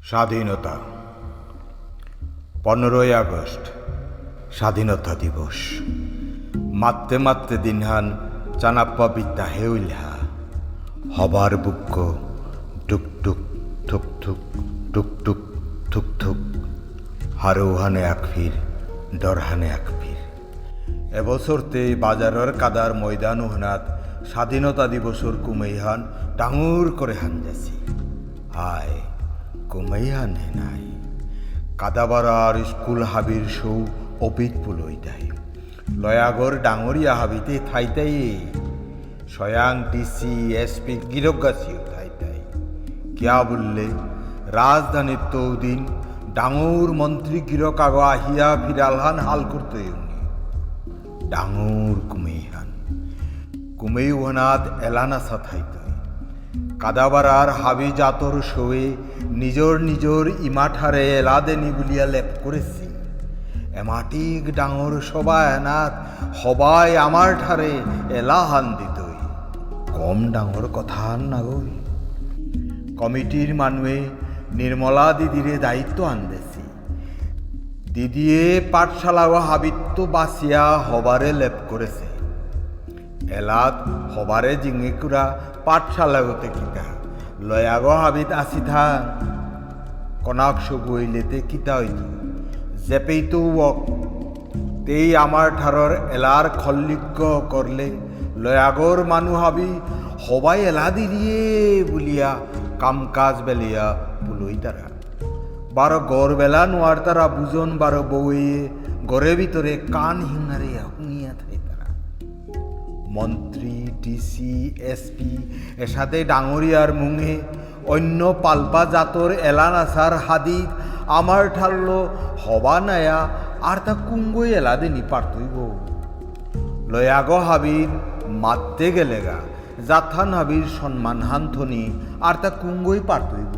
স্বাধীনতা 15ই আগস্ট স্বাধীনতা দিবস মাত্তে মাত্তে দিনহান চানাপ্পা বিদ্যা হেউলহা হবার বুক্ক টুক টুক থুক থুক টুক টুক থুক থুক হারৌহানে আকফির ডরহানে আকফির এবছরতে বাজারের কাদার ময়দান ওহনাত স্বাধীনতা দিবসর কুমাইহান ডাঙর করে হানজাছি হায় কুমাইহান হে নাই কাদাবারার স্কুল হাবির সৌ অপিত পুলই তাই লয়াগর ডাঙরিয়া হাবিতে থাইতাই স্বয়ং ডিসি এসপি গিরগাছিও থাইতাই কিয়া বললে রাজধানীর তৌদিন ডাঙর মন্ত্রী গিরক আগো আহিয়া ফিরালহান হাল করতে ডাঙর কুমেই ওহনাত এলানাসা থাইতই কাদাবারার হাবি জাতর শোয়ে নিজর ইমাঠারে এলাদেনি বলিয়া লেপ করেছি এমাটিক ডাঙর সবাই এনাত হবাই আমার ঠারে এলাহান দিতই কম ডাঙর কথা না গই কমিটির মানুয়ে নির্মলা দিদিরে দায়িত্ব আনদেছি দিদিয়ে পাঠশালা ও হাবিত্য বাসিয়া হবারে লেপ করেছে এলাত হবারে জিঙেকুরা পাঠশালা হতে কিতা লয়াগ হাবিত আসি থাক কনাক সগুইলেতে কিতা হইত জেপেইতো ওক তেই আমার ঠারর এলার খল্লিজ্ঞ করলে লয়াগর মানু হাবি হবাই এলা দিরিয়ে বলিয়া কাম কাজ বেলিয়া বুলই তারা বারো গড় বেলা নোয়ার তারা বুজন বারো বউয়ে গড়ের ভিতরে কান হিঙারে হুঁইয়া থাকে তারা মন্ত্রী ডিসি এসপি এর সাথে ডাঙরিয়ার মুঙে অন্য পালপা জাতর এলান আসার হাদিক আমার ঠারলো হবা নায়া আর তা কুঙ্গই এলা দেনি পারতইব লয়াগ হাবির মারতে গেলেগা জাথান হাবির সম্মান হান্থনি আর তা কুঙ্গই পারতইব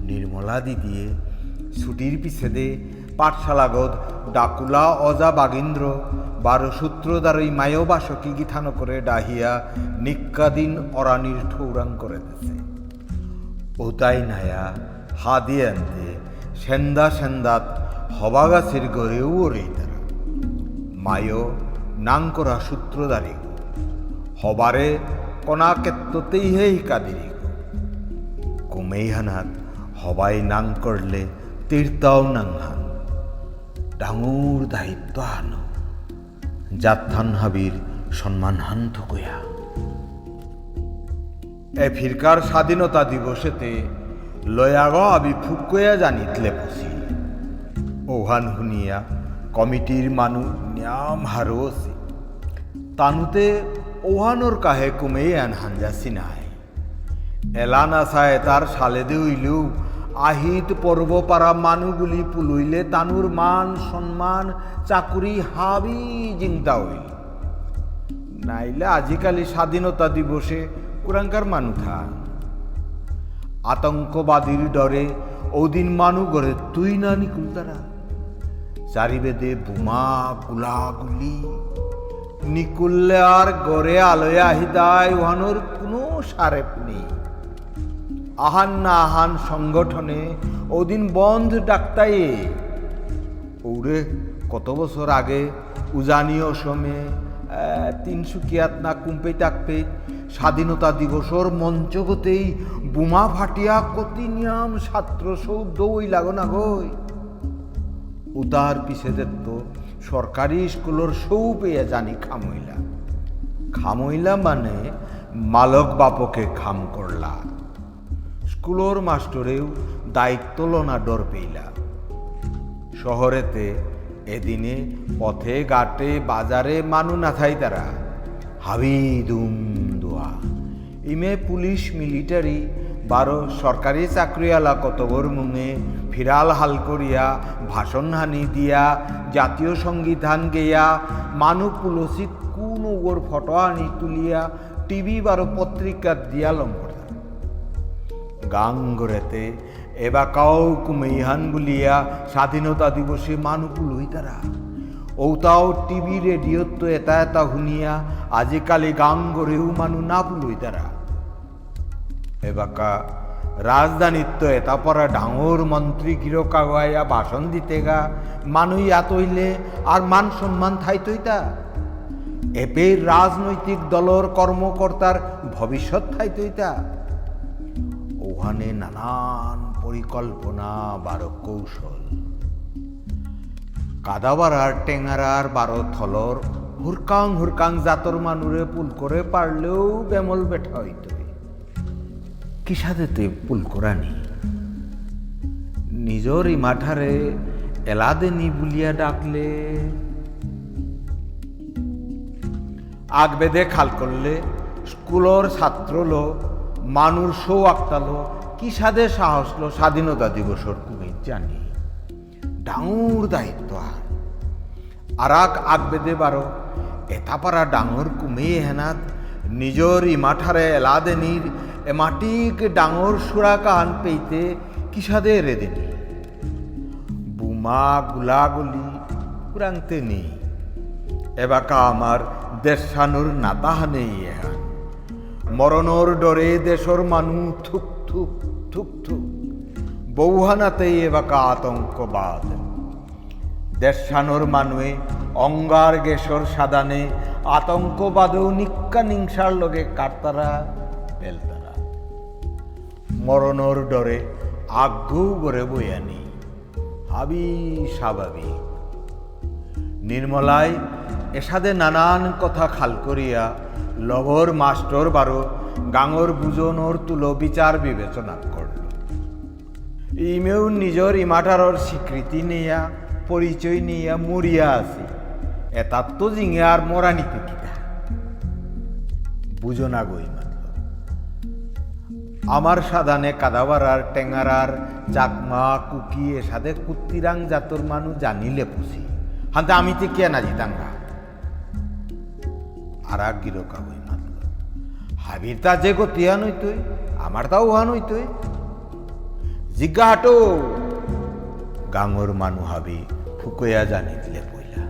নির্মলা দিদিয়ে ছুটির পিছেদে পাঠশালাগত ডাকুলা অজা বাগীন্দ্র বারো সূত্রদারই মায়ো বাসকি গিথান করে ডাহিয়া নিক্কাদিন অরানির ঠৌরাং করে দিছে ওতাই নায়া হাদি আনতে সেন্দাত হবাগাছের গড়েও ওরেই তারা মায়ো নাং করা সূত্রদারি হবারে কনা কেত্ততেই হে হিকাদিরি কুমেইহানাত হবাই নাং করলে তীর্তাও নাংহান ডাঙর দায়িত্ব হানো জাথান হাবির সম্মান হান থকয়া এ ফিরকার স্বাধীনতা দিবসেতে লয়াগ আবি ফুকয়া জানিতলে বসি ওহান হুনিয়া কমিটির মানু নিয়াম হারোসি তানুতে ওহানোর কাহে কুমেই আন হানজাসি নাই এলানা সায় তার সালেদে হইলেও আহিত পর্বপাড়া মানুগুলি পুলইলে তানুর মান সম্মান চাকুরি হাবি জিংতা হইল নাইলে আজিকালি স্বাধীনতা দিবসে কুরাঙ্কার মানু থান আতঙ্কবাদীর ডরে ওদিন মানু গড়ে তুই না নিকুল তারা চারিবেদে বোমা গুলাগুলি নিকুললে আর গড়ে আলোয় আহিদায় ওহানোর কোনো সারেপ নেই আহান না আহান সংগঠনে ওদিন বন্ধ ডাক্তাই ওরে কত বছর আগে উজানি অসমে তিনসুকিয়াত না কুম্পে টাকপে স্বাধীনতা দিবসর মঞ্চগতেই বোমা ফাটিয়া কতি নিয়াম ছাত্র সৌদ ওই লাগো না গই উতার পিছেদের তো সরকারি স্কুলের সৌ পেয়ে জানি খামইলা মানে মালক বাপকে খাম করলা স্কুলের মাস্টরেও দায়িত্ব লনা ডর পেইলা শহরেতে এদিনে পথে ঘাটে বাজারে মানু না থাই তারা হাবি দুম দোয়া ইমে পুলিশ মিলিটারি বারো সরকারি চাকরিয়ালা কতবর মুঙে ফিরাল হাল করিয়া ভাষণ হানি দিয়া জাতীয় সংবিধান গেয়া মানু পুলসিত কোন ওর ফটো আনি তুলিয়া টিভি বারো পত্রিকা দিয়া লম্বর গাঙ্গরেতে এবাকাও কুমেইহান বলিয়া স্বাধীনতা দিবসে মানুকুল হই তারা ওতাও টিভি রেডিও তো এটা শুনিয়া আজিকালি গাঙ্গরেও মানু না পুলই তারা এবাকা রাজধানীত এটা পরা ডাঙর মন্ত্রী গিরকাগাইয়া ভাষণ দিতে গা মানুষ এত হইলে আর মান সম্মান থাইতইতা এপের রাজনৈতিক দলর কর্মকর্তার ভবিষ্যৎ থাইতইতা ওখানে নানান পরিকল্পনা বারো কৌশল কাদাবারার টেঙারার বারো থলর হুরকাং হুরকাং জাতর মানুরে পুল করে পারলেও বেমল বেঠা হইত কিসাদেতে পুল করানি নিজর ইমাঠারে এলাদেনি বুলিয়া ডাকলে আগ বেঁধে খাল করলে স্কুলর ছাত্র লো মানুষ সৌ আক্তালো কি সাদে সাহস লো স্বাধীনতা দিবসর তুমি জানি ডাঙর দায়িত্ব আর আগ বেঁধে বারো এটা পারা ডাঙর কুমে হেনাত নিজর ইমাঠারে এলাদেনির এমাটিক ডাঙর সুরা কাহান পেইতে কিসাদে রেদেনি বুমা গুলাগুলি কুরাংতে নেই এবাকা আমার দেশানুর নাতাহানে এহান মরণর ডরে দেশর মানু থুক থুক থুক থুক বৌহানাতে এবাকা আতঙ্কবাদ দেশানোর মানুয়ে অঙ্গার গেসর সাদানে আতঙ্কবাদেও নিক্কা নিংসার লগে কাটতারা বেলতারা মরণর ডরে আগ্ঘু গড়ে বইয়ানি হাবি স্বাভাবিক নির্মলায় এসাদে নানান কথা খাল করিয়া লগর মাস্টর বারো গাঙর বুজনোর তুলো বিচার বিবেচনা করল ইমেও নিজর ইমাটারর স্বীকৃতি নিয়া পরিচয় নিয়া মরিয়া আছে এতার তো জিঙে আর মরা নিতে কিনা বুঝো না গই মাত্র আমার সাধানে কাদাবারার টেঙারার চাকমা কুকি এসাদে কুত্তিরাং জাতর মানুষ জানিলে পুষি হাতে আমি তো কে না জিতাঙ্গা আর এক গিরকা হই মাত্র হাবির তা যে গতিয়া নইতই আমার তাও উহা নইতই জিজ্ঞা হাটো গাঙর মানু হাবি ফুকয়া জানি দিলে পইলা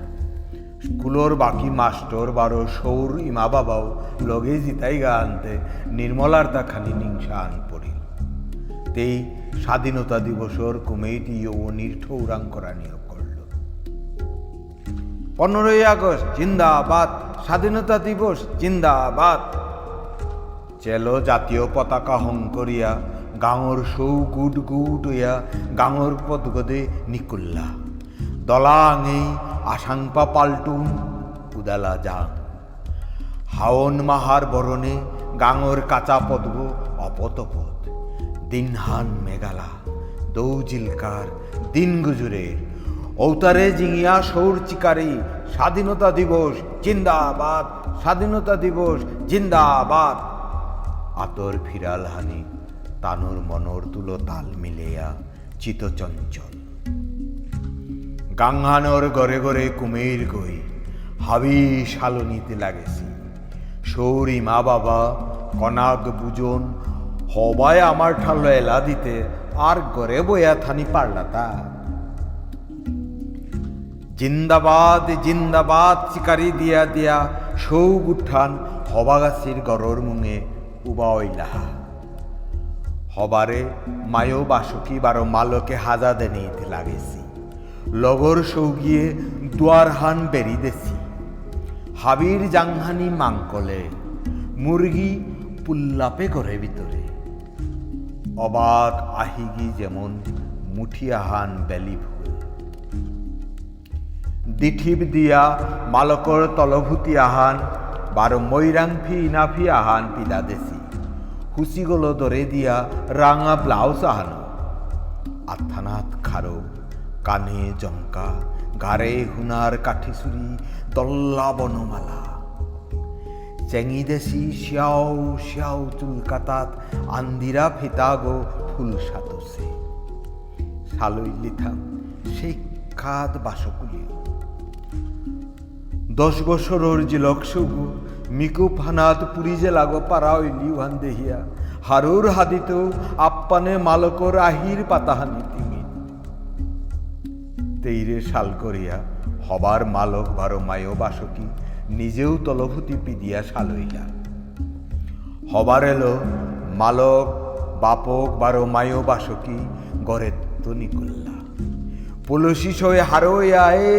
স্কুলর বাকি মাস্টর বারো সৌর ইমা বাবাও লগে জিতাই গা আনতে নির্মলার তা খালি নিংসা আন পড়িল তেই স্বাধীনতা দিবসর কমিটি ও নির্ঠৌরাং করা নিয়োগ করল 15ই আগস্ট জিন্দাবাদ স্বাধীনতা দিবস জিন্দাবাদ চেলো জাতীয় পতাকা হং করিয়া গাঙর সৌ গুড গুড হইয়া গাঙর পদগদে নিকুল্লা দলাঙেই আশাংপা পাল্টুন উদালা যাং হাওন মাহার বরণে গাঙর কাঁচা পদগ অপতপদ দিনহান মেঘালা দৌজিলকার দিন গুজুরের ঔতারে জিঙিয়া সৌর চিকারি স্বাধীনতা দিবস জিন্দাবাদ স্বাধীনতা দিবস জিন্দাবাদ আতর ফিরাল হানি তানুর মনোর তুলো তাল মিলেয়া চিতচঞ্চল গাঙ্গানোর গড়ে গড়ে কুমের গই হাবি শালনিতে লাগেছি সৌরি মা বাবা কনাক বুজন হবায় আমার ঠাল এলা দিতে আর গড়ে বয়া থানি পারলা তা জিন্দাবাদ জিন্দাবাদ চিকারি দিয়া দিয়া সৌ গুঠান হবাগাছির গড়র মুঙে উবা ওইলাহা হবারে মায়ো বাসকি বারো মালকে হাজা দেনিতে লাগেছি লগর সৌগিয়ে দুয়ার হান বেরি দেছি হাবির জাংহানি মাংকলে মুরগি পুল্লাপে ঘরে ভিতরে অবাক আহিগি যেমন মুঠিয়াহান বেলি ফুল দিঠিব দিয়া মালকর তলভূতি আহান বারো ময়রাং ফি ইনাফি আহান পিদা দেছি হুসিগুলো ধরে দিয়া রাঙা ব্লাউজ আহানো আত্থানাথ খারো কানে জমকা গারে হুনার কাঠিসুরি দল্লা বনমালা চেঙি দেশি শ্যাও শ্যাও চুলকাতাত আন্দিরা ফিতাগো ফুল সাতসে শালই লিথাম সেই খাদ বাসকুলি 10 বছরের জিলক সগু মিকু ফানাত পুরি যে লাগো পারা হইলি ওহান দেহিয়া হারুর হাদিতেও আপ্পানে মালকর আহির পাতাহানি তিমি তেইরে শাল করিয়া হবার মালক বারো মায়ো বাসকি নিজেও তলভূতি পিদিয়া শাল হইলা হবার এলো মালক বাপক বারো মায়ো বাসকি গড়ে তো নিকুল্লা পুলসি সয়ে হারোয় আয়ে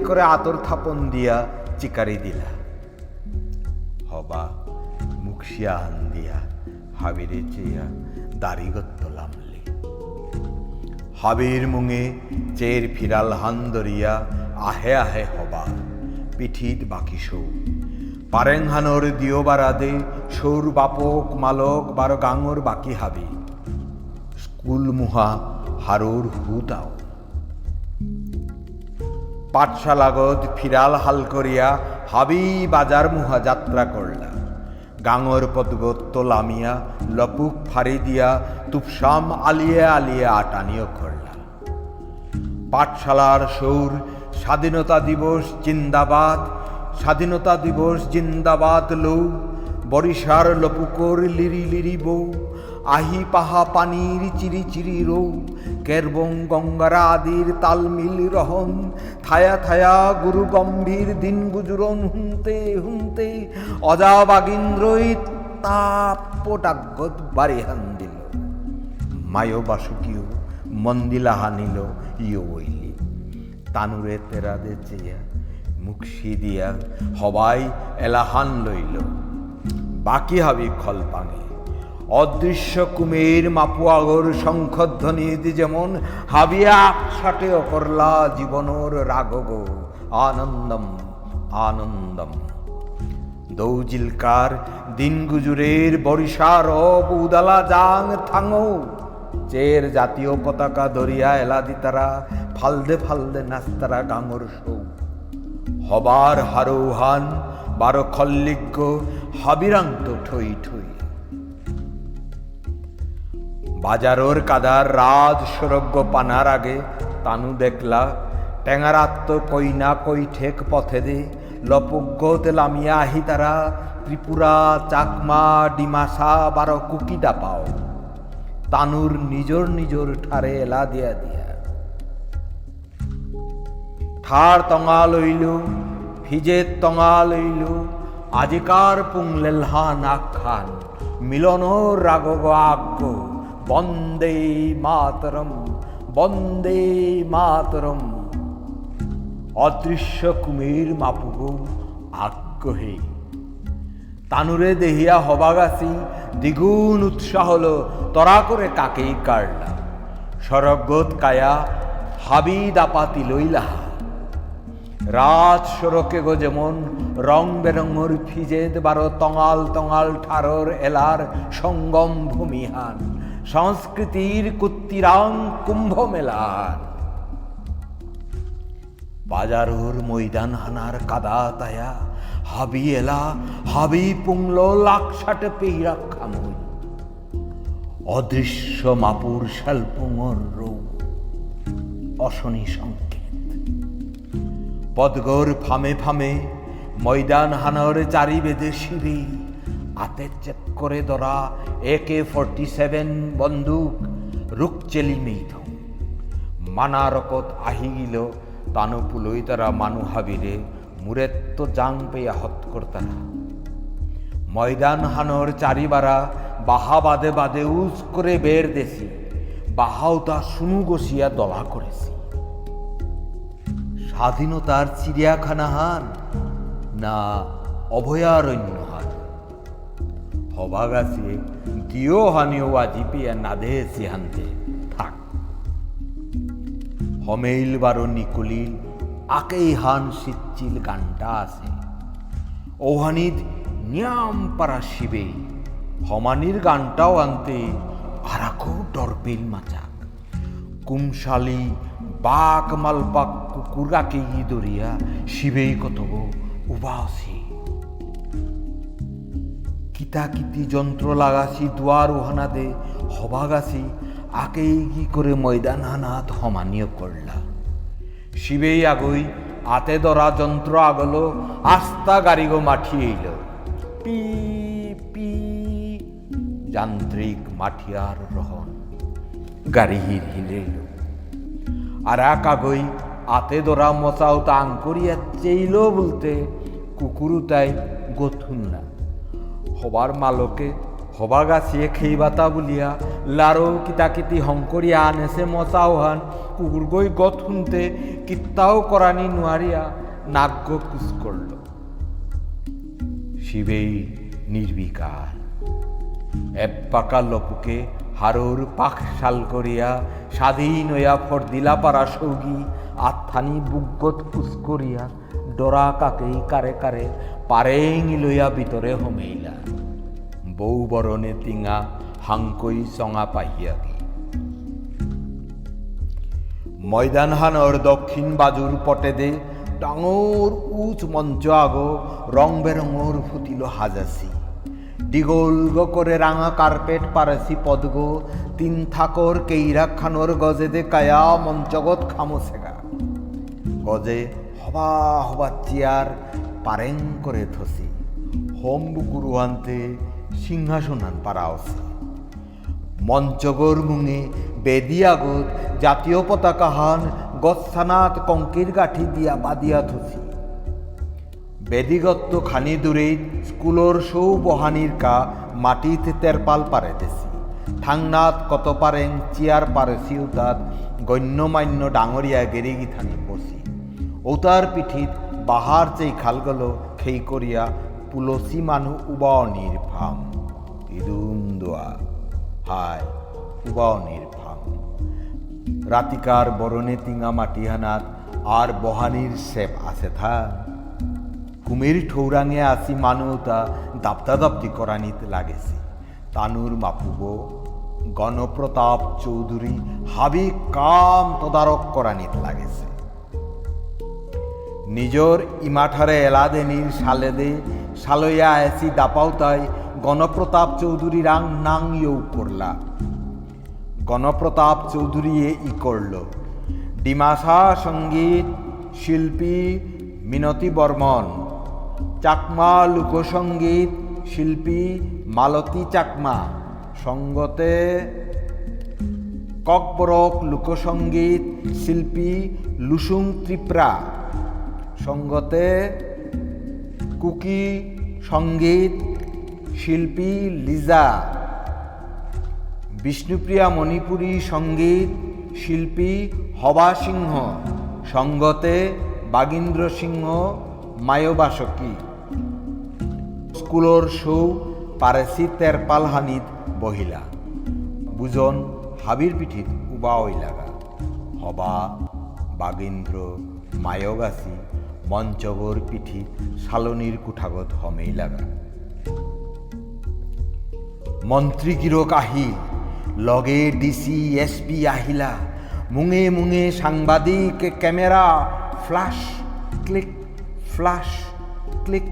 করে আতর থাপন দিয়া চিকারি দিলা হবা মুখশিয়া হান দিয়া হাবিরে চেয়া দাড়িগত্ত লামলি হাবির মুঙে চের ফিরাল হান দরিয়া আহে আহে হবা পিঠিত বাকি সৌ পারেংহানোর দিও বারাদে সৌর বাপক মালক বারো গাঙর বাকি হাবি স্কুল মুহা হারুর হুদাও পাঠশালাগত ফিরাল হাল করিয়া হাবি বাজার মুহা যাত্রা করলা গাঙর পদগত লামিয়া লপুক ফাড়ি দিয়া তুপসাম আলিয়ে আলিয়ে আটানিও করলা পাঠশালার সৌর স্বাধীনতা দিবস জিন্দাবাদ স্বাধীনতা দিবস জিন্দাবাদ লৌ বরিশার লপুকর লিরি লিরি বউ আহি পাহা পানির চিরি চিরি রৌ কেরবং গঙ্গারা আদির তালমিল রহন থায়া থায়া গুরু গম্ভীর দিন গুজুরন হুনতে হুনতে অজা বাগিন্দ্রই তাপটাগত বাড়ি হান দিল মায়ো বাসুকিও মন্দিলা হানিল ইয়ো ওইলি তানুরে তেরাদে চেয়া মুখশি দিয়া হবাই এলাহান লইল বাকি হাবি খলপাঙে অদৃশ্য কুমের মাপুয়াগর শঙ্খধ্বনিত যেমন হাবিয়া আকসাটে অকরলা জীবনর রাগগ আনন্দম আনন্দম দৌজিলকার দিন গুজুরের বরিশার উদালা জাং থাঙো চের জাতীয় পতাকা ধরিয়া এলাদি তারা ফালদে ফালদে নাস্তারা গাঙর সৌ হবার হারৌহান বারো খল্লিজ্ঞ হাবিরান্ত ঠই ঠই বাজারোর কাদার রাজ সরজ্ঞ পানার আগে তানু দেখলা টেঙারাত্ম কইনা কই ঠেক পথে দে লপজ্ঞত লামিয়া আহি তারা ত্রিপুরা চাকমা ডিমাসা বারো কুকিদা পাও তানুর নিজর নিজর ঠারে এলা দিয়া দিয়া ঠার তঙা লইল ফিজের তঙা লইল আজিকার পুংলেলহান আখ্যান মিলনর রাগগ আজ্ঞ বন্দে মাতরম বন্দে মাতরম অদৃশ্য কুমির মাপুগ আগ্রহে তানুরে দেহিয়া হবাগাছি দ্বিগুণ উৎসাহ হলো তরা করে কাকেই কাড়লা সরগত কায়া হাবি দাপাতি লইলাহা রাজ সড়কে গো যেমন রং বেরঙর ফিজেদ বারো তঙাল তঙাল ঠারর এলার সঙ্গম ভূমিহান সংস্কৃতির কুত্তিরাং কুম্ভ মেলার বাজারোর ময়দান হানার কাদা তায়া হাবি এলা হাবি পুংল লাকসাটে পেইরা খামুই অদৃশ্য মাপুর শালপুঙর রৌ অশনি সংকেত পদগর ফামে ফামে ময়দান হানর চারি বেদে শিবে আতে চেক করে ধরা AK-47 বন্দুক রুকচেলি মেইথ মানারকত আহি গিল তানুপুলই তারা মানু হাবিরে মুরেত্ত জাং পেয়া হত করতারা ময়দান হানর চারিবারা বাহা বাদে বাদে উজ করে বের দেশি বাহাও তা শুনু গসিয়া দলা করেছি স্বাধীনতার চিড়িয়াখানা হান না অভয়ারণ্য হান হবাগাছে দিও হানিও আজি পেয়া নাদে হানতে থাক হমেইল বারো নিকুলিল আকেই হান সিচ্চিল গানটা আছে ওহানিদ নিয়াম পারা শিবে হমানির গানটাও আনতে আরাকো ডরপিল মাচাক কুমশালি বাক মালপাক কুকুরাকে দরিয়া শিবেই কত উবাসি কিতাকিতি যন্ত্র লাগাছি দুয়ার ওহানা দে হবাগাছি আকেই কি করে ময়দান হানাত হমানীয় করলা শিবেই আগই আতে ধরা যন্ত্র আগলো আস্তা গাড়িগো মাঠি এল পি পি যান্ত্রিক মাঠিয়ার রহন গাড়ি হির হিলেল আর এক আগই আতে ধরা মচাও তাং করিয়া চেইল বলতে কুকুরু তাই গথুন না হবার মালকে হবা গাছিয়ে খেইবাতা বুলিয়া লারো কিতাকিতি হংকরিয়া আনেছে মচাওহান কুকুর গই গত শুনতে কিত্তাও করানি নোয়ারিয়া নাগ্য কুচ করল। শিবেই নির্বিকার এপাকা লপুকে হারুর পাখ শাল করিয়া স্বাধীন হইয়া ফরদিলা পারা সৌগী আত্মানি বুকগত কুচ করিয়া ডরা কাকেই কারে কারে পারেং লইয়া ভিতরে হমেইলা। বউ বরণে টিঙা হাংকই চঙা পাহিয়া কি ময়দানহানৰ দক্ষিণ বাজুৰ পটেদে ডাঙৰ উঁচ মঞ্চ আগো রং বেরঙর ফুটিল হাজাসি দীঘল করে রাঙা কার্পেট পারেছি পদগো তিন থাকর কেইরা খানোর গজে দে কায়া মঞ্চগত খামোছেগা গজে হবা হবা চেয়ার পারেং করে থসি হোম গুরুহান্তে সিংহাসনান পারাওছে মঞ্চগর মুঙে বেদি আগত জাতীয় পতাকা হান গছানাত কঙ্কির গাঠি দিয়া বাদিয়া থসি বেদিগত্ত খানি দূরে স্কুলর সৌ বহানির কা মাটিতে তেরপাল পারেতেছি থাংনাত কত পারেং চেয়ার পারেছি উতাত গণ্যমান্য ডাঙরিয়া গেরিগি থানি বসি ওতার পিঠিত বাহার চেই খালগলো খেই করিয়া পুলসি মানু উবাওনির ফাম ইদুম দোয়া হায় উবাওনির ফাম রাতিকার বরণে টিঙা মাটিহানাত আর বহানির সেপ আছে থা কুমির ঠৌরাঙে আসি মানুতা দাপ্তা দাপ্তি করানিতে লাগেছে তানুর মাপুব গণপ্রতাপ চৌধুরী হাবি কাম তদারক করানিতে লাগেছে নিজর ইমাঠারে এলাদেনির সালেদে সালইয়া এসি দাপাউতাই গণপ্রতাপ চৌধুরী রাং নাং ইউ করলা গণপ্রতাপ চৌধুরী ই করল ডিমাসা সঙ্গীত শিল্পী মিনতি বর্মন চাকমা লোকসঙ্গীত শিল্পী মালতী চাকমা সঙ্গতে ককবরক লোকসঙ্গীত শিল্পী লুসুং ত্রিপুরা সঙ্গতে কুকি সঙ্গীত শিল্পী লিজা বিষ্ণুপ্রিয়া মণিপুরী সঙ্গীত শিল্পী হবা সিংহ সঙ্গতে বাগীন্দ্র সিংহ মায়বাসকী স্কুলর সৌ পারেছি তেরপাল হানিত বহিলা বুজন হাবির পিঠিত উবা ওই লাগা হবা বাগীন্দ্র মায়গাছি মঞ্চগর পিঠি সালনির কুঠাগত হমেই লাগা মন্ত্রী গিরক আহিল লগে ডিসি এসপি আহিলা মুঙে মুঙে সাংবাদিক camera flash click flash click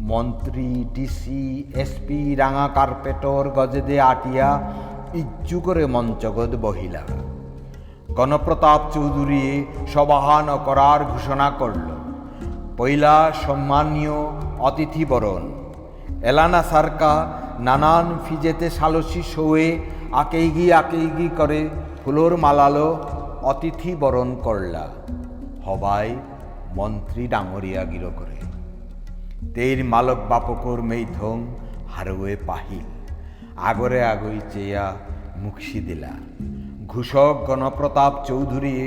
মন্ত্রী ডিসি এসপি রাঙা কার্পেটর গজেদে আটিয়া ইজ্জু করে মঞ্চগত বহিলা গণপ্রতাপ চৌধুরী সবাহান করার ঘোষণা করল পয়লা সম্মানীয় অতিথি বরণ এলানা সারকা নানান ফিজেতে সালসি শোয়ে আকেইগি করে ফুলোর মালালো অতিথি বরণ করলা হবাই মন্ত্রী ডাঙরিয়া গির করে তের মালক বাপকর মেইথং হারুয়ে পাহিল আগরে আগই চেয়া মুখসি দিলা ঘোষক গণপ্রতাপ চৌধুরী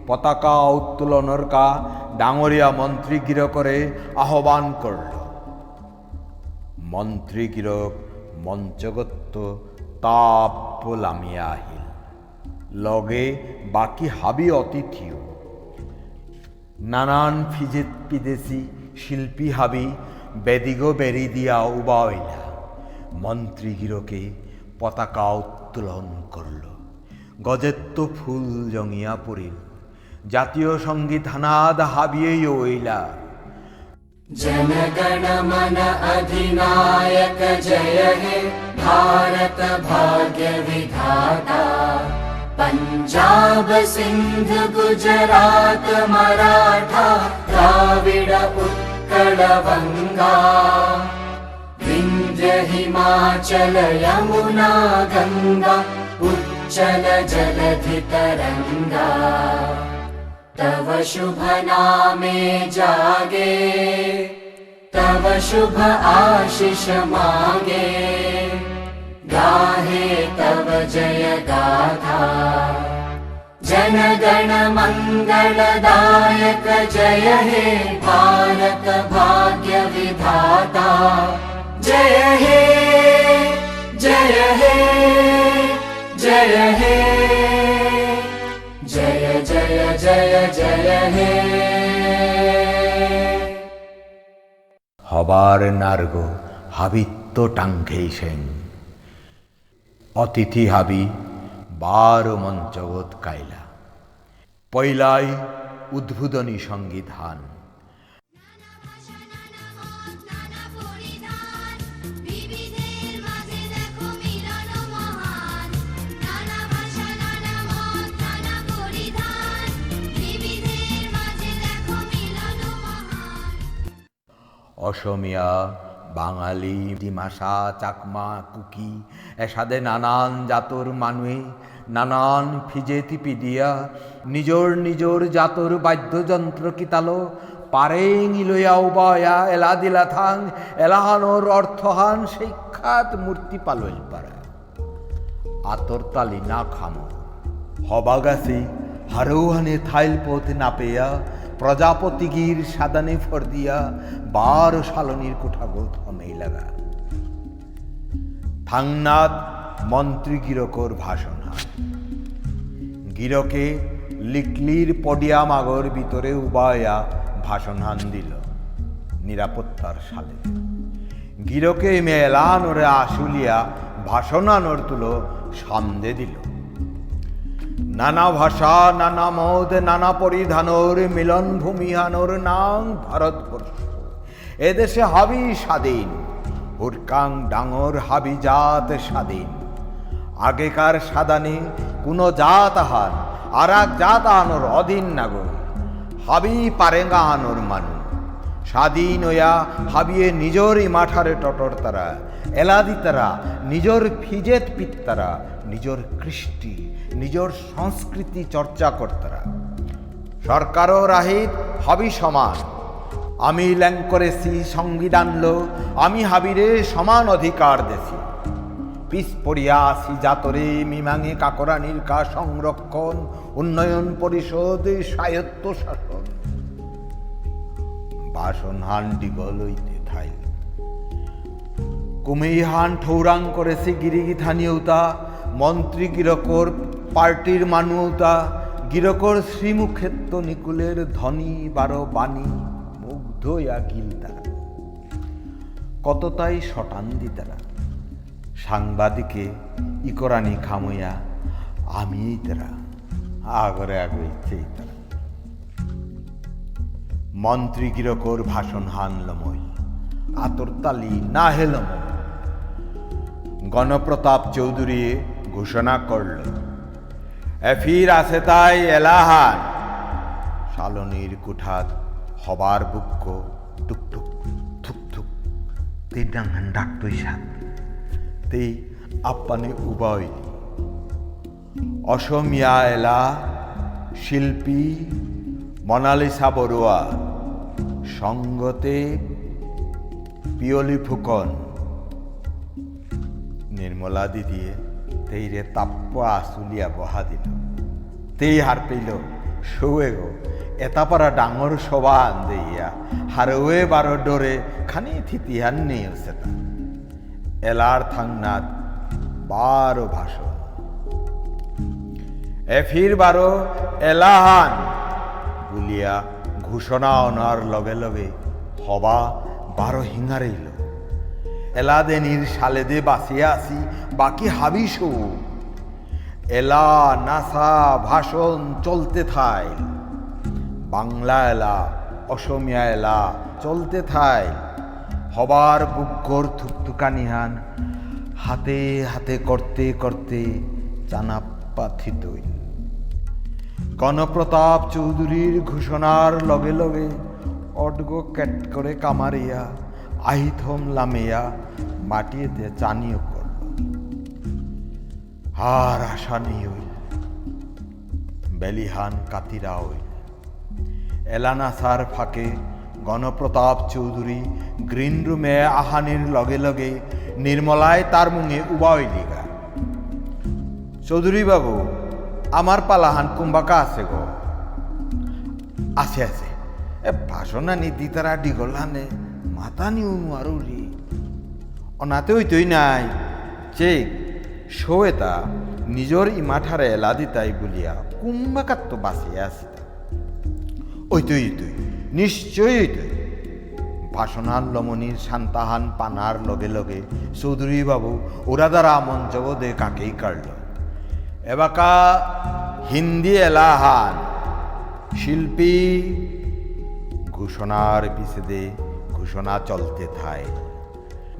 পতাকা উত্তোলনের কা ডাঙরিয়া মন্ত্রী গির করে আহ্বান করল মন্ত্রী গিরক মঞ্চগত তাপ লামিয়া আহিল লগে বাকি হাবি অতিথিও নানান ফিজেত বিদেশি শিল্পী হাবি বেদিগো বেরি দিয়া উবা হইলা মন্ত্রী গিরকে পতাকা উত্তোলন করল গজেত্ত ফুল জঙিয়া পড়িল জাতীয় সঙ্গীত হানাদ হাবিয়েই ওইলা जनगण मन अधिनायक जय हे भारत भाग्य विधाता पंजाब सिंध गुजरात मराठा द्राविड उत्कल बंगा विंध्य हिमाचल यमुना गंगा उच्चल जलधि तरंगा तव शुभ नामे जागे तव शुभ आशीष मांगे गाहे तव जय गाथा जनगण मंगलदायक जय हे भारत भाग्य विधाता जय हे जय हे जय हे जय जय जय जय हे হবার নার্গ হাবিত্য টাঙ্ঘেইসেন অতিথি হাবি বারো মঞ্চগত কাইলা পয়লাই উদ্বোধনী সংবিধান অসমিয়া বাঙালি ডিমাসা চাকমা কুকি এসাদে নানান জাতর মানুয়ে নানান ফিজেতিপি দিয়া নিজর নিজর জাতর বাদ্যযন্ত্র কিতালো পারেং ইলয়াও বয়া এলা দিলা থাং এলাহানোর অর্থহান শিক্ষাত মূর্তি পালইল পারা আতর তালি না খামো হবাগাছি হারৌহানে থাইল পথ না পেয়া প্রজাপতিগির সাদানে ফরদিয়া বারো সালনির কুঠাগত হমেই লাগা থাংনাথ মন্ত্রী গিরকর ভাষণ হয় গিরকে লিকলির পডিয়াম আগর ভিতরে উবায়া ভাষণহান দিল নিরাপত্তার সালে গিরকে মেলানোরে আশুলিয়া ভাষণানোর তুলো সামদে দিল নানা ভাষা নানা মদ নানা পরিধানর মিলন ভূমিহানোর নাম ভারতবর্ষ এদেশে হাবি স্বাধীন হুরকাং ডাঙর হাবি জাত স্বাধীন আগেকার সাদানে কোনো জাত আহান আর এক জাত আহানোর অধীন নাগর হাবি পারেঙ্গা আনোর মানু স্বাধীন হইয়া হাবিয়ে নিজরই মাঠারে টটর তারা এলাদি তারা নিজর ফিজেত পিত্তারা নিজর কৃষ্টি নিজর সংস্কৃতি চর্চা করতারা সরকারও রাহিত হাবি সমান আমি ল্যাং করেছি সংবিধান লো আমি হাবিরে সমান অধিকার দেছি পিস পড়িয়া আসি জাতরে মিমাঙে কাকরা নির্কা সংরক্ষণ উন্নয়ন পরিষদ স্বায়ত্ত শাসন ভাষণ হান ডিগল হইতে থাই কুমেইহান ঠৌরাং করেছে গিরিগিথানিয়তা মন্ত্রী গিরকর পার্টির মানুতা গিরকর শ্রীমুখেত্ত নিকুলের ধনী বারো বাণী মুগ্ধ ইয়া গিল তারা কতটাই শটান্দি তারা সাংবাদিকে ইকরানি খামইয়া আমি তারা আগরে আগে ইচ্ছেই তারা মন্ত্রী গিরকর ভাষণ হানলমই আতরতালি না হেলমই গণপ্রতাপ চৌধুরী ঘোষণা করল এফির আছে তাই এলাহান শালনির কুঠাত হবার বুক্ক টুকটুক থুকথুক তে ডাঙান ডাকতই সাত তে আপ্পানে উবাই অসমিয়া এলা শিল্পী মনালিসা বড়ুয়া সঙ্গতে পিয়লি ফুকন নির্মলা দিদিয়ে তেইরে তাপ্প আসুলিয়া বহা দিল তেই হার পেল সৌয়ে গো এতাপারা ডাঙর সবান দেইয়া হারওয়ে বারো ডোরে খানি থিতিহান নেই সেটা এলার থাংনাথ বারো ভাষণ এফির বারো এলাহান বলিয়া ঘোষণা অনার লগে লগে হবা বারো হিঙারেইল এলাদেনির সালেদে বাঁচিয়া আসি বাকি হাবিসও এলা নাসা ভাষণ চলতে থাই বাংলা এলা অসমিয়া এলা চলতে থাই হবার বুকর থুকথুকানিহান হাতে হাতে করতে করতে চানাপ্পা থিতই গণপ্রতাপ চৌধুরীর ঘোষণার লগে লগে অডগ ক্যাট করে কামারিয়া আহিথম লামেয়া মাটিয়েতে চানিও করল আর আশা নেই হইল বেলিহান কাতিরা হইল এলানাসার ফাঁকে গণপ্রতাপ চৌধুরী গ্রিন রুমে আহানির লগে লগে নির্মলায় তার মুঙে উবা হইলিগা। চৌধুরী বাবু, আমার পালাহান কুম্বাকা আছে গো। আছে আছে, ভাষণা নীতি তারা ডিগলানে মাথা নিউ আরুরি অনাতে হইতই নাই। চেক শোয়েতা নিজর ইমাঠারে এলা দিতাই বলিয়া কুম্বাকার তো বাঁচিয়া আসিত। ওইতই ওইতই নিশ্চয়ই ওইতই। ভাষণার লমনির শান্তাহান পানার লগে লগে চৌধুরী বাবু ওরা দ্বারা মঞ্চবদে কাকেই কাড়ল। এবাকা হিন্দি এলাহান শিল্পী ঘোষণার পিছেদে ঘোষণা চলতে থায়।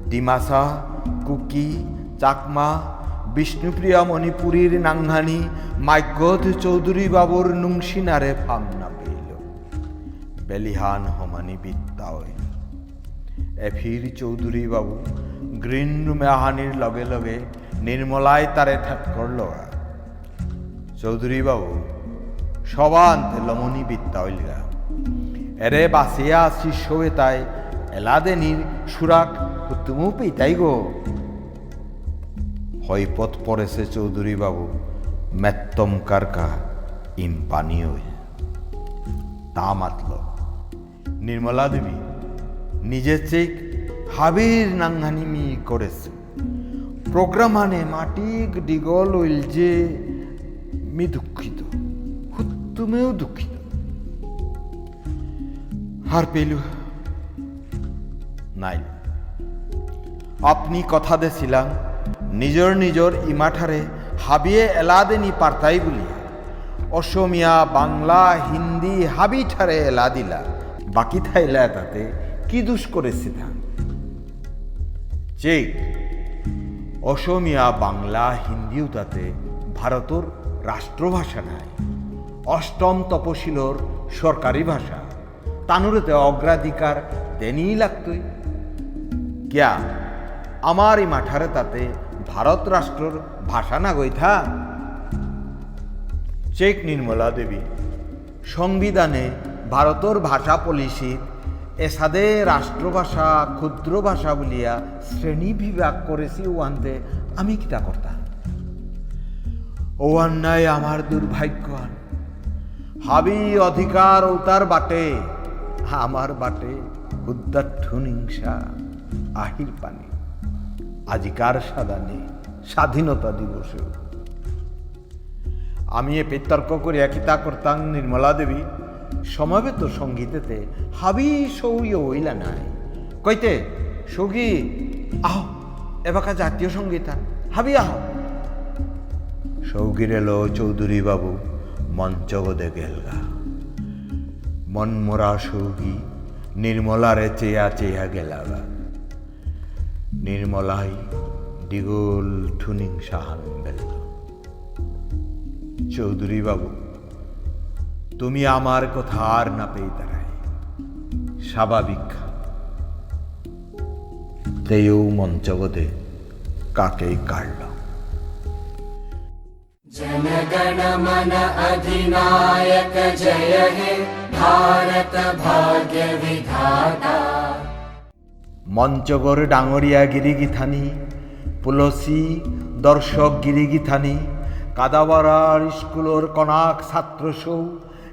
ডিমাসা, কুকি, চাকমা, বিষ্ণুপ্রিয়া মণিপুরীর নাংহানি মাইগধ চৌধুরী বাবুর নুংসিনারে ফামনা পেল। বেলিহান হমানি বিদ্যা হইল। এফির চৌধুরী বাবু গ্রিন রুমে আহানির লগে লগে নির্মলায় তারে ঠেট করল। চৌধুরী বাবু সবান্তে লমনি বিদ্যা হইলা। এরে বাসিয়া শিষ্য তাই এলাদেনির সুরাক তুমু পেতাই গো। হইপথ পড়েছে চৌধুরী বাবু মেত্তম কারকা ইম্পানি হই। তা মাতল নির্মলা দেবী নিজে চেক হাবির নাংহানিমি করেছে। প্রোগ্রামানে মাটিক ডিগল হইল যে মি দুঃখিত, তুমিও দুঃখিত। হার পেলু নাই। আপনি কথা দেছিলাম নিজর নিজর ইমাঠারে হাবিয়ে এলাদেনি পারতাই বলিয়া অসমিয়া, বাংলা, হিন্দি হাবি ঠারে এলা দিলা। বাকি থাইলা তাতে কি দুষ করেছি তা? চেক অসমিয়া, বাংলা, হিন্দিও তাতে ভারতের রাষ্ট্রভাষা নাই। অষ্টম তপশিলর সরকারি ভাষা, তানুরেতে অগ্রাধিকার দেনই লাগতই। কিয়া আমার এই মাঠারে তাতে ভারত রাষ্ট্রর ভাষা না গইথা? চেক নির্মলা দেবী সংবিধানে ভারতের ভাষা পলিসিত এসাদে রাষ্ট্রভাষা, ক্ষুদ্র ভাষা বলিয়া শ্রেণী বিভাগ করেছি। ওয়ানতে আমি কিতা করতাম? ওয়ান নাই আমার দুর্ভাগ্যান। হাবি অধিকার ও তার বাটে, আমার বাটে উদ্দাঠুন হিংসা আহির পানি। আজিকার সাদানে স্বাধীনতা দিবসে আমি এ বিতর্ক করিয়া কিতা করতাম নির্মলা দেবী? সমাবেত সঙ্গীতেতে হাবি সৌই হইলা নাই। কইতে সৌগী আহ এবাকা জাতীয় সঙ্গীত হাবি আহ। সৌগীর এলো চৌধুরী বাবু মঞ্চগদে গেলগা। মনমরা সৌগী নির্মলারে চেয়া চেয়া গেলাগা। নির্মলাই ডিগোল ঠুনিং সাহান বেল। চৌধুরী বাবু তুমি আমার কথা আর না পেয়ে দাঁড়ায় স্বাভাবিক। তেও মঞ্চগদে কাকেই কাড়ল। जनगण मन अधिनायक जय हे भारत भाग्य विधाता। মঞ্চগর ডাঙরিয়া গিরিগিথানি, পুলসী দর্শক গিরিগিথানি, কাদাবাড়ার স্কুলের কনাক ছাত্র সৌ,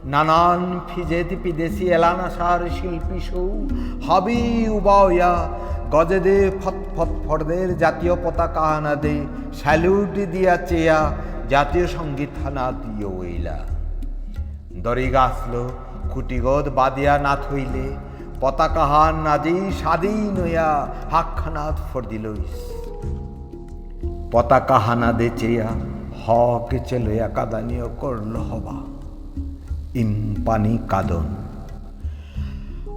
নানান ফিজেত বিদেশি এলানাসার শিল্পী সৌ হাবি উবাওয়া গজেদে ফতফত ফরদের জাতীয় পতাকা হানা দে স্যালুট দিয়া চেয়া জাতীয় সঙ্গীত হানা দিয়ে ওইলা। দরি গাছল খুঁটিগদ বাদিয়া না থইলে পতাকা হান নাজি স্বাধীন হইয়া হাকখানাত ফর দিলইস। পতাকা হানা দে চেয়া হক চেলইয়া কাদানিও করল হবা। ইম্পানি কাদন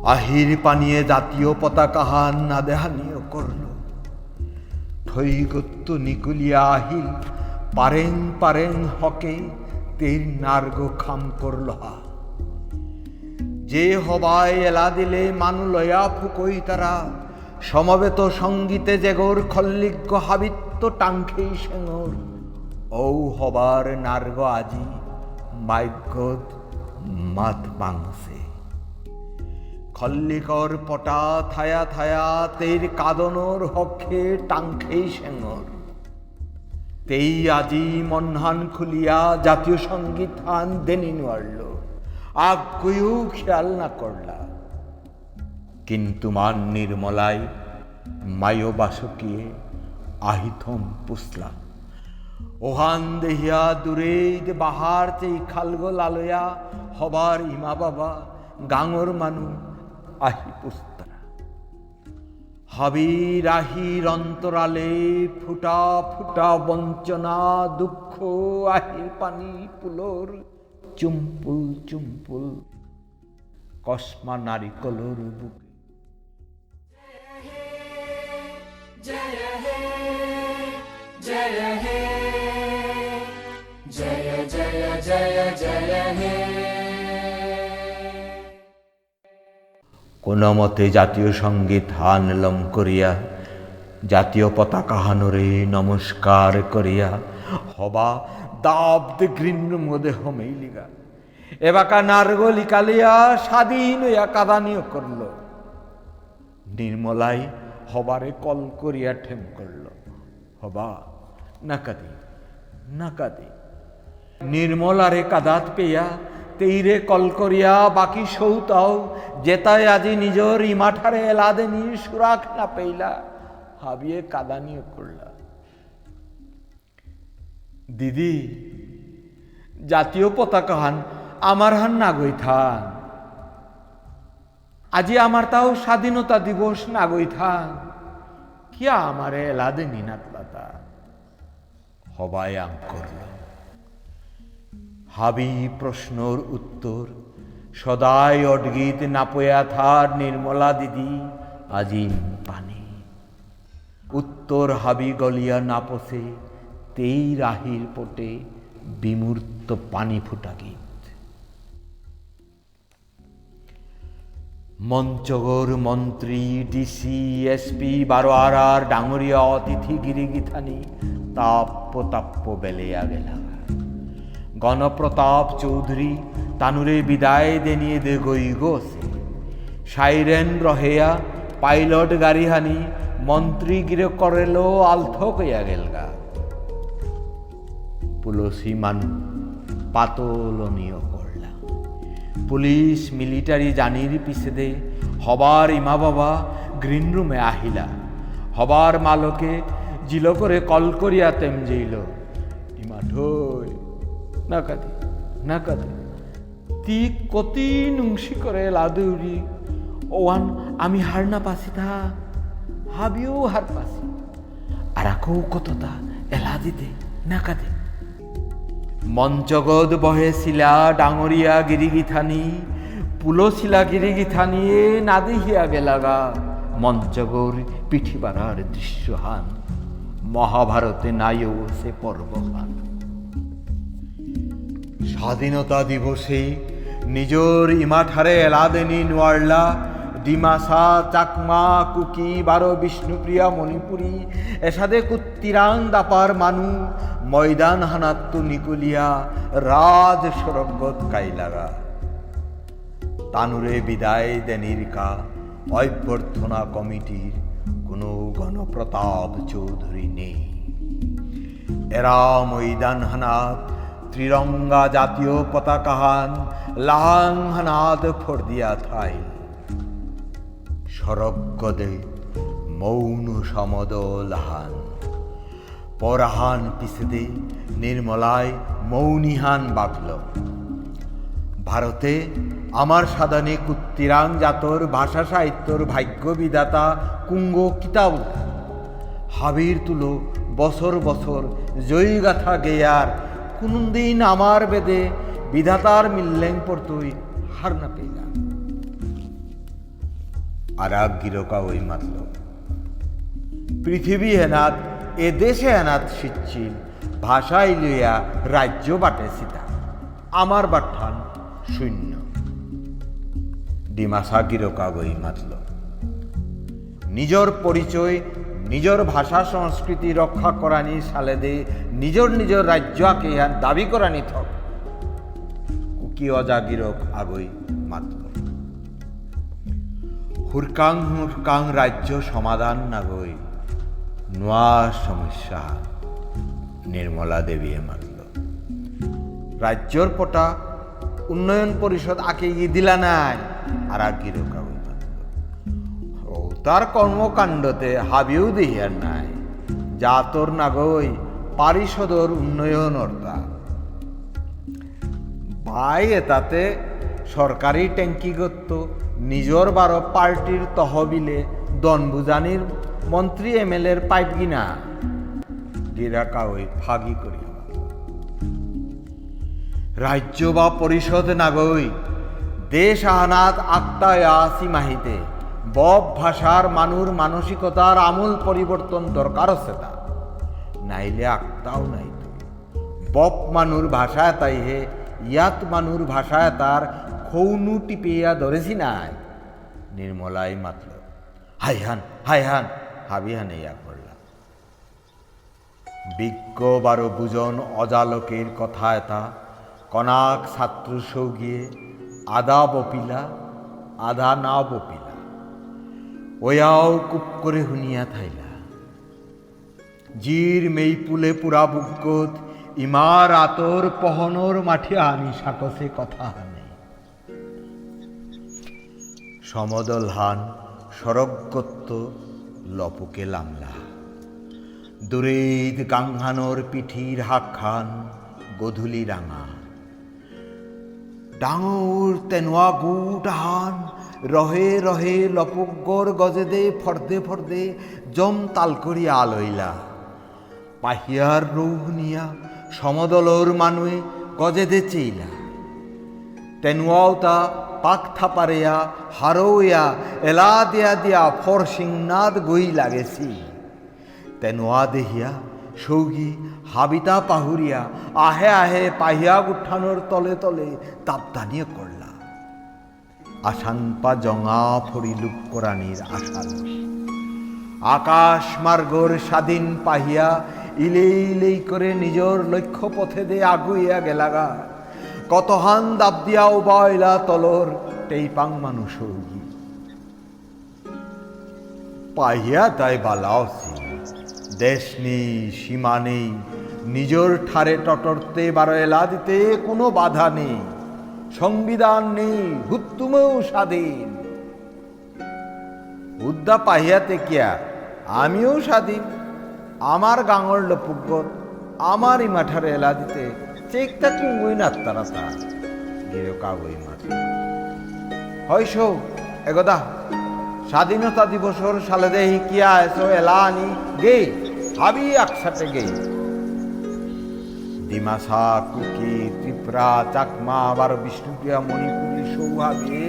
আহির পানিয়ে জাতীয় পতাকা হান না দেহানিও করল। থৈগত্য নিকুলিয়া আহিল পারেং পারেং হকে তের নার্গ খাম করল হা। যে হবায় এলা দিলে মানু লয়া ফুকই তারা, সমবেত সঙ্গীতে জেগর খল্লিজ্ঞ হাবিত্য টাঙ্খেই সেঙর। ও হবার নার্গ আজি মাইগদ মাত মাংসে। খল্লিকর পটা থায়া থায়া তের কাদনর হক্ষে টাংখেই সেঙর তেই আজি মনহান খুলিয়া জাতীয় সঙ্গীত হান দেনি নোয়ারল আগুও খেয়াল না করলা কিন্তু মান নির্মলায় মায়ো বাসকিয়ে আহিথম পুসলা ওহান দেহিয়া দূরে বাহার চেই খালগো লালয়া হবার ইমা বাবা গাঙর মানু আহি পুস্তারা হাবির আহির অন্তরালে ফুটা ফুটা বঞ্চনা দুঃখ আহির পানি পুলর চুম্পুল চুম্পুল কসমা নারিকলর বুকে जय हे जय हे जय जय जय जय हे কোন মতে জাতীয় সঙ্গীত হানলম করিয়া জাতীয় পতাকা হানরে নমস্কার করিয়া হবা দাবদ ঘৃণ্য মোদে হমেইলিগা এবাকা নারগলি কালিয়া স্বাধীন হইয়া কাদানিও করল নির্মলাই হবারে কল করিয়া ঠেম করল হবা না কাঁদি না কাঁদি নির্মলারে কাদাত পেয়া তেইরে কল করিয়া বাকি সৌতাও যেতায় আজি নিজর ইমাঠারে এলাদেনি সুরাখ না পেইলা হাবিয়ে কাদানিও করলা দিদি জাতীয় পতাকা হান আমার হান নাগই থান আজি আমার তাও স্বাধীনতা দিবস নাগই থান কিয়া আমারে এলাদেনি নাতলাতা হবায় আং করল হাবি প্রশ্নর উত্তর সদাই অডগীত নাপয়া থার নির্মলা দিদি আজিম পানি উত্তর হাবি গলিয়া নাপসে তেই রাহির পটে বিমূর্ত পানি ফুটা গীত মঞ্চগর মন্ত্রী ডিসি এসপি বারোয়ারার ডাঙরিয়া অতিথি গিরিগিথানি তাপ্য তাপ্য বেলেয়া গেলা গণপ্রতাপ চৌধুরী তানুরে বিদায় দেনিয়ে দে গই গোসে সাইরেন রহেয়া পাইলট গাড়িহানি মন্ত্রী গিরে করেলো আলথ কইয়া গেলগা পুলসি মানু পাতলনীয় করলা পুলিশ মিলিটারি জানির পিছে দে হবার ইমা বাবা গ্রিন রুমে আহিলা হবার মালকে জিল করে কল করিয়া তেম যেইল ইমা ঢই না কাঁদি না কাঁদি তি কতি নুংসি করে লাদুরি ওয়ান আমি হার না পাসি থা হাবিও হার পাসি আর আকৌ কতটা এলা দিতে না কাঁদে মঞ্চগদ বহেছিলা ডাঙরিয়া গিরিগিথানি পুলছিলা গিরিগিথানিয়ে না দেখিয়া গেলাগা মঞ্চগর পিঠিবারার দৃশ্যহান মহাভারতে নাইও সে পর্বহান স্বাধীনতা দিবসে নিজর ইমাঠারে এলাদেনি নোয়ারলা ডিমাসা চাকমা কুকি বারো বিষ্ণুপ্রিয়া মণিপুরী এসাদে কুত্তিরাং দাপার মানু ময়দান হানাত্তু নিকুলিয়া রাজ সরগত কাইলাগা তানুরে বিদায় দেনিরকা অভ্যর্থনা কমিটির কোনো গণপ্রতাপ চৌধুরী নেই এরা ময়দান হানাত ত্রিরঙ্গা জাতীয় পতাকাহান লাহাং হানাত ফর্দিয়া থাই সরগদে মৌন সমদলাহান পরাহান পিছেদে নির্মলায় মৌনিহান বাকল ভারতে আমার সাধনে কুত্তিরাং জাতর ভাষা সাহিত্যর ভাগ্য বিধাতা কুঙ্গ কিতাব হাবির তুলো বছর বছর জয়ীগাথা গেয়ার কোনদিন আমার বেদে বিধাতার মিল্লেং পড়তই হার না পেলাম আর এক গিরকা ওই মাতল পৃথিবী হেনাত এ দেশে হেনাত শিচ্ছিল ভাষাই লইয়া রাজ্য বাটে সীতা আমার বাঠান শূন্য ডিমাসা গিরকা ওই মাতল নিজর পরিচয় নিজর ভাষা সংস্কৃতি রক্ষা করানি সালেদে নিজর নিজর রাজ্যকে দাবি করানি থক কুকি অজা গিরক আগই মাতল হুরকাং হুরকাং রাজ্য সমাধান নাগই নোয়া সমস্যা নির্মলা দেবী মানল রাজ্যর পটা উন্নয়ন পরিষদ আকে দিলা নাই আর গিরো কাগজ মানল ও তার কর্মকাণ্ডতে হাবিও দেহিয়ার নাই যা তোর নাগই পারিষদর উন্নয়ন অর্থা বাই এটাতে সরকারি ট্যাঙ্কি করত নিজর বারো পার্টির তহবিলে দনবুজানির মন্ত্রী এমএলএর পাইপ গিনা গিরাকা ওই ফাগি করি রাজ্য বা পরিষদ নাগই দেশ আহানাত আক্তায়া সীমাহিতে বব ভাষার মানুর মানসিকতার আমূল পরিবর্তন দরকার আছে তা নাইলে আক্তাও নাই তো বপ মানুর ভাষায় তাই হে ইয়াত মানুর ভাষায় তার খৌনু টিপিয়া ধরেছি নাই নির্মলাই মাত্র হাইহান হাবিহান ইয়া করলাম বিজ্ঞ বারো বুজন অজালকের কথা এটা কনাক ছাত্র সৌগিয়ে আধা বপিলা আধা না বপিলা ওয়াও কুপ করে হুনিয়া থাইলা জির মেইপুলে পুরা বুকত ইমার আতর পহনর মাঠে আনি সাকসে কথা হানে সমদল হান সরগত্ত লপুকে লামলা দূরেদ গাংহানোর পিঠির হাক খান গধুলি রাঙা ডাঙর তেনোয়া গুট হান রহে রহে লপুগর গজে দে ফর্দে জম তাল করিয়া আলইলা পাহিয়ার রৌহনিয়া সমদলর মানুয়ে গজে দে চেইলা তেনুয়াও তা পাক থাপারেয়া হারোয়া এলা দিয়া ফরসিংনাদ গই লাগেছি তেনুয়া দেহিয়া সৌগি হাবিতা পাহুরিয়া আহে পাহিয়া উঠানোর তলে তলে তাপদানিয়ে করলা আশানপা জঙা ফড়ি লুপ করানির আশাল আকাশ মার্গর স্বাধীন পাহিয়া ইলেই করে নিজর লক্ষ্য পথে দে আগুইয়া গেলাগা কতহান দাব দিয়াও বয়লা তলর টেইপাং মানুষ পাহিয়া তাই বালাওছি দেশ নেই সীমা নেই নিজর ঠারে টটরতে বারো এলা দিতে কোনো বাধা নেই সংবিধান নেই হুত্তুমেও স্বাধীন উদ্দা পাহিয়াতে কিয়া আমিও স্বাধীন আমার গাঙর লপুগত আমার ইমাঠারে এলা দিতে চেকটা কুঙ্গুই না তারা তা গিরে কাগই মাঠ হয়স একদা স্বাধীনতা দিবসর সালে দেহি কিয়া এসো এলা আনি গে হাবি একসাথে গে ডিমাসা কুকি ত্রিপুরা চাকমা আবার বিষ্ণুপ্রিয়া মণিপুরী সৌভাগে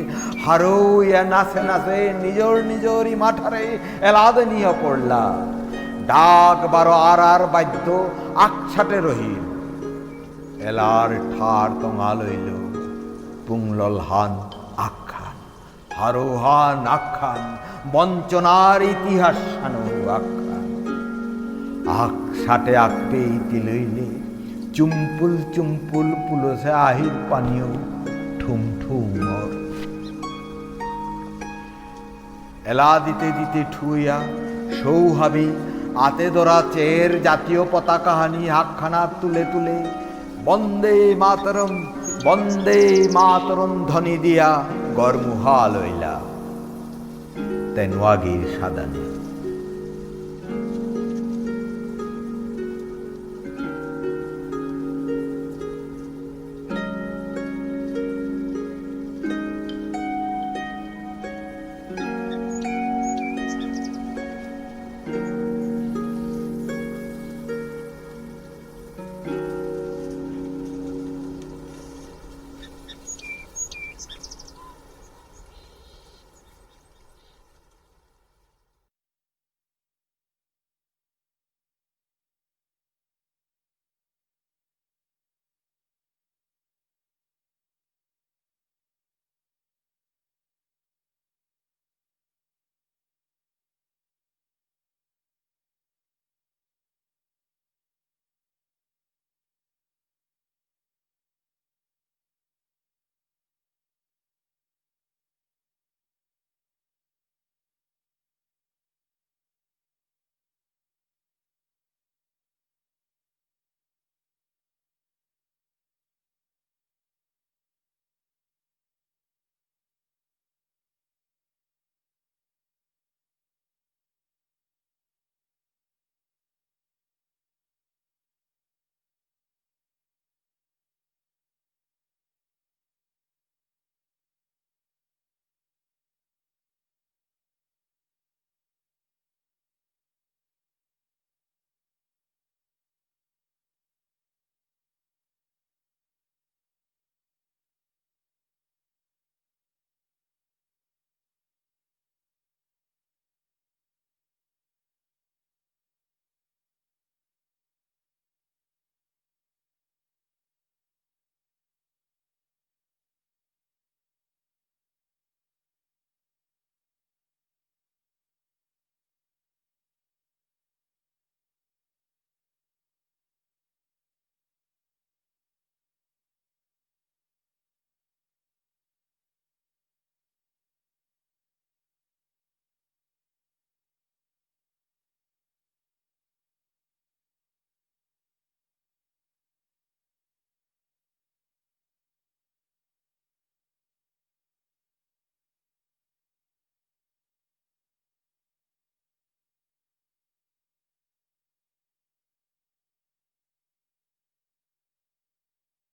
হারো ইয়া নাচে নিজর মাঠারে এলাদে নিয়ে পড়লা ডাক বারো আর বাদ্য আকছাটে রহিল এলার ঠার তঙা লইল পুংলল হান আখ্যান হারোহান আখ্যান বঞ্চনার ইতিহাস সানো আখ্যান আকছাটে আঁকবে ইতি লইলে চুম্পুল পুলসে আহির পানীয় ঠুমঠুমর এলা দিতে ঠুইয়া সৌহাবি আতে ধরা চের জাতীয় পতাকা হানি হাকখানা তুলে বন্দে মাতরম ধ্বনি দিয়া গরমুহা লইলা তেনুয়াগির সাদানে